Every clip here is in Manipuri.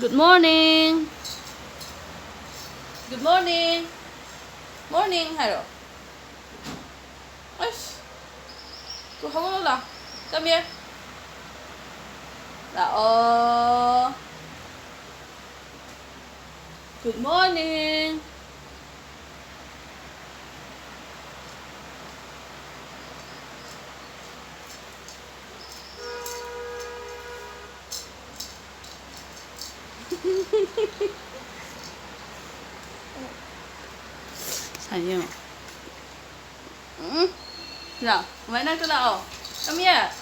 Good morning. Good morning. Morning hả rồi? Cô không có là. Come here. Là Good morning. Sao vậy? Nào, mấy nay tôi nào? Come here.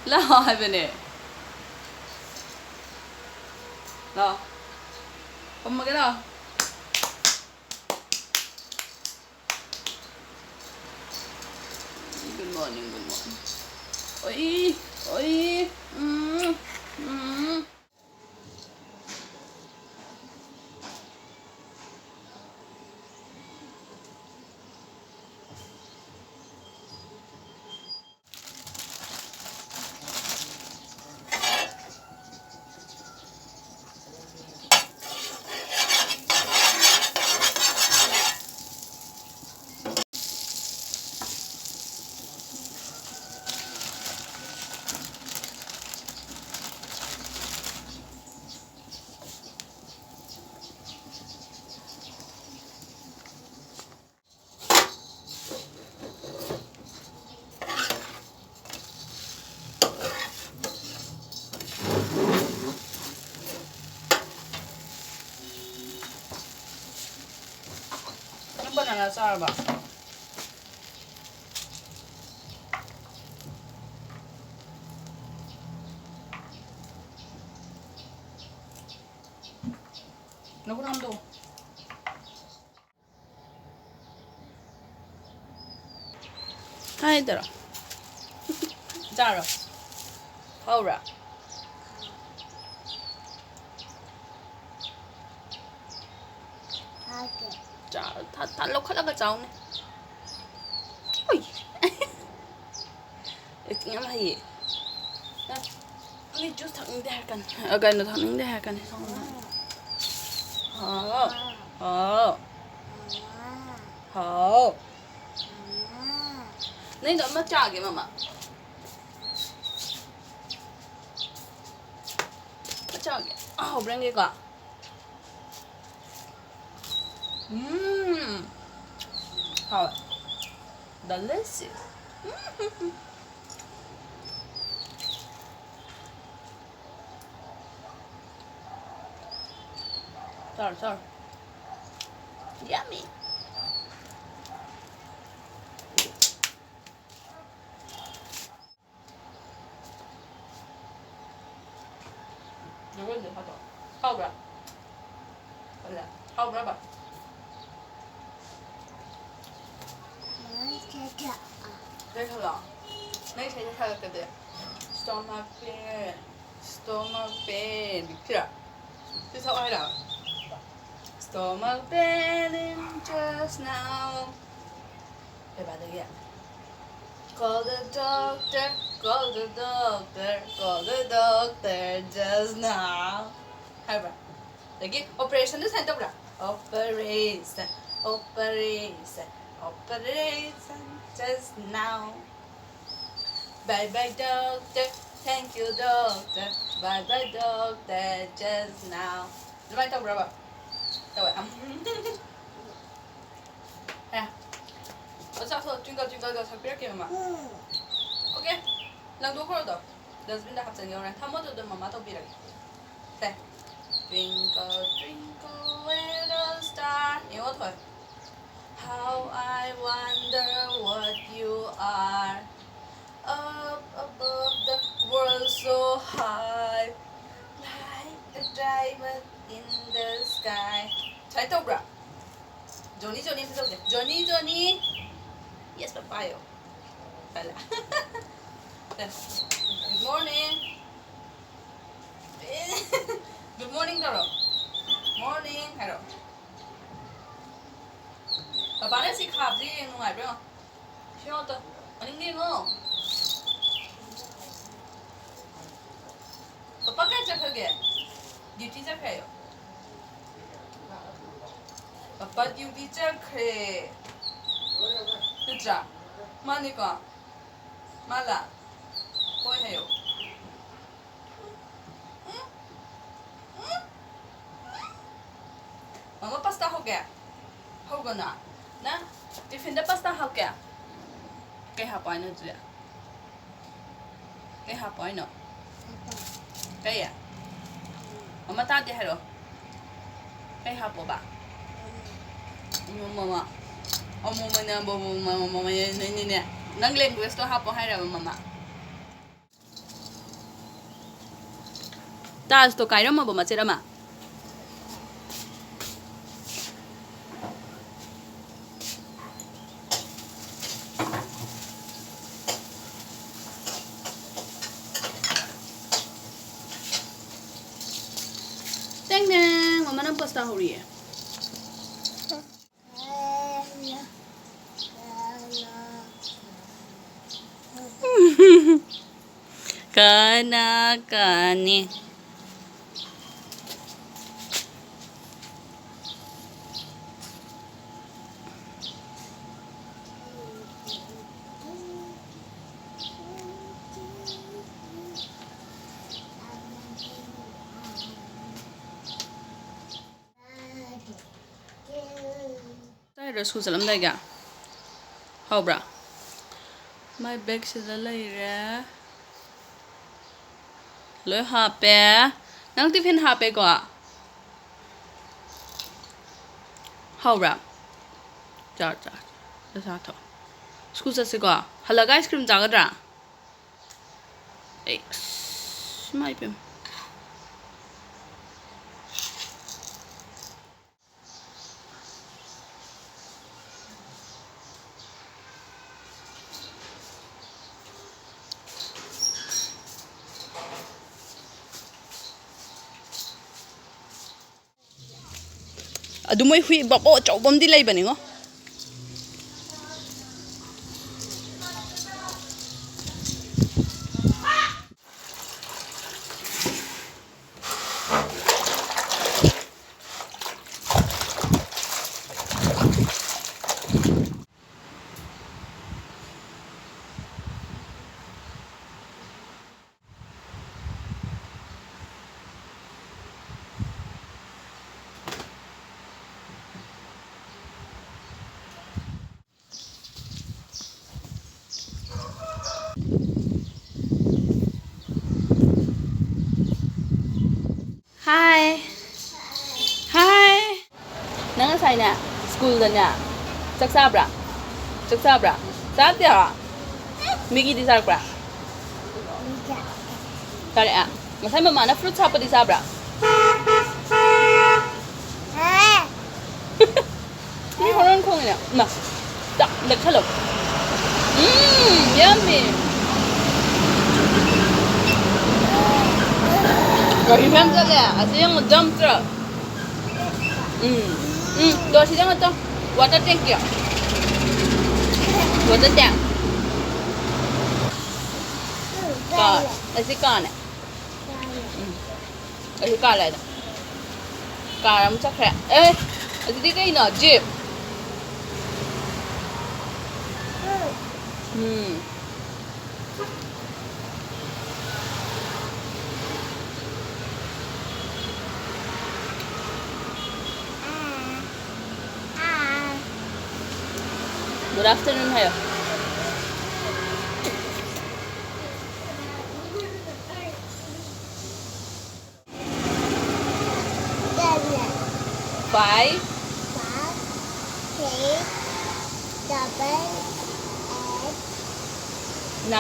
Là hai bên này. Nào. Không cái nào. Good morning, good morning. Ôi, ôi. Banana sao bà? Nó có ăn đồ. Hai đứa. Ra rồi. Hầu ra. 자, 달록하다가 자오네. 어이. Tiếng là gì? Đi chút thằng điกันcái nó thằng điกันxong rồi. Hả? Nên đó mất trả kìa mà. Mất trả kìa. Hộp lên cái quả. How delicious. Sorry. Yummy. Nó có gì hả cậu? Hầu ra. Hầu ra bà. Đây thôi à? Này thấy thật cái gì? Stomach pain. Biết chưa? Sao ai đó? Stomach pain just now. Để bà đây kìa. Call the doctor just now. Hai bà. Đấy kìa, operation nó thành đâu ra? Operation just now. Bye bye doctor, thank you doctor. Bye bye doctor just now. Nó bay đâu ra bà? Đâu vậy? À. 어차서 쥐가 잘 뺄게요 막. 오케이. 랑도 그러다. 더스빈다 합san 요란 타모도도 마마 더 비라. 네. Twinkle twinkle little star. 이거 더. How I wonder what you are. Up above the world so high. Like a diamond in the sky. 잘 떠보라. Johnny 해석돼. Johnny. Yes, papaya. Wala. Good morning. Good morning, Doro. Morning. Hello. Bà nói gì khạp gì ngoài biết không? Chưa đâu. Anh đi không? Papa kaya chakage. Duty chakhayo. Papa duty chakhe. Tutra. Mani ko. Mala. Koi hayo. Mama pasta ho gaya. Hoga na. Na? Tiffin da pasta ho gaya. Kaya hapoy na dyan. Kaya hapoy no. Kaya. Mama tati hero. Kaya hapo ba? Mama. Mama na mama na. Nang language to hapo hero mama. Tas to kairo mo ba matira ma? Dang dang, mama nang pasta ho rhi hai. Kana kani. Rồi school sẽ làm đây cả. Hậu bra. My bag sẽ là lấy ra. Lấy hộp bé. Nang tiffin hộp bé quá. Hậu bra. Chà. Để sao thôi. School sẽ quá. Halaga ice cream jaga ra. Ê. My bim. Adumay hui bako chawbam di lay bani ngo. Hi. Nang asay na school na niya. Saksabra. Saat ya. Migi di sabra. Kare a. Masay mama na fruit sapa di sabra. Ni horon kong niya. Na. Tak lekalo. Yummy. Rồi phim ra nè, siang một jump truck. Rồi siang một jump. Water tank kìa. Water tank. Car. ऐसी car này. ऐसी car lại đó. Car हम chắc khỏe. Ê, ऐसी đi cái nào jeep. Good afternoon hayo. Five, 6, 7, 8, 9,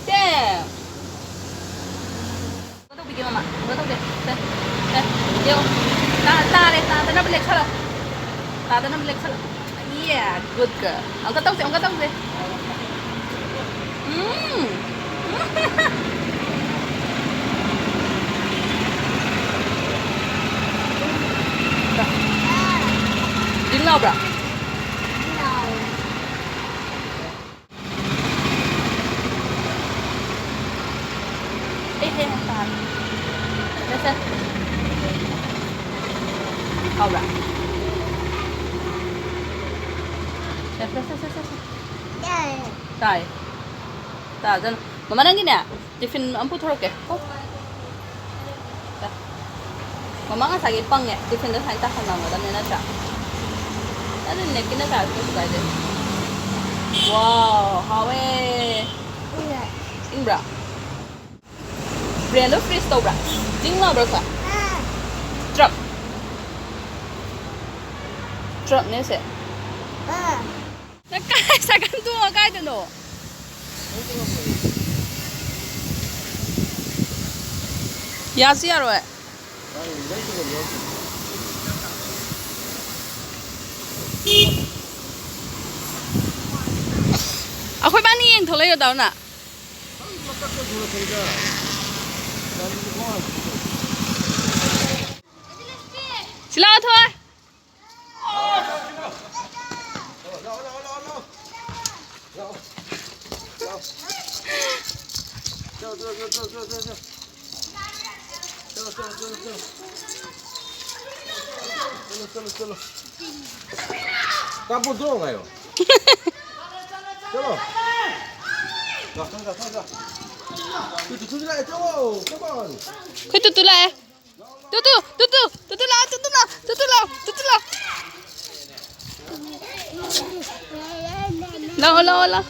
10. Có tao bigyan mama. Có tao deh. Yo. Ta na balik sala. Ta na balik sala. Yeah, good girl. Angkat tong sih. Dính lâu bra. Ê, ta Tay. Ta jan. Mama nang gini ya? Tiffin ampu thorok ke. Ko. Mama nga sagi pang ya. Tiffin da sai ta khan na dan na cha. Tadi nek kina ka ko sai de. Wow, hawe. Ingbra. Brand of freeze to bra. Ding ma bra ka. Truck. Truck ne se. Na kai sa kan tu ma kai de no. Ya si ya rồi. Akhoi ban ni yeng tholai da na. Sila thôi. चलो काबू दो गयो चलो जा तू चला चलो come on Khoi tu lại. Tu la. Lo.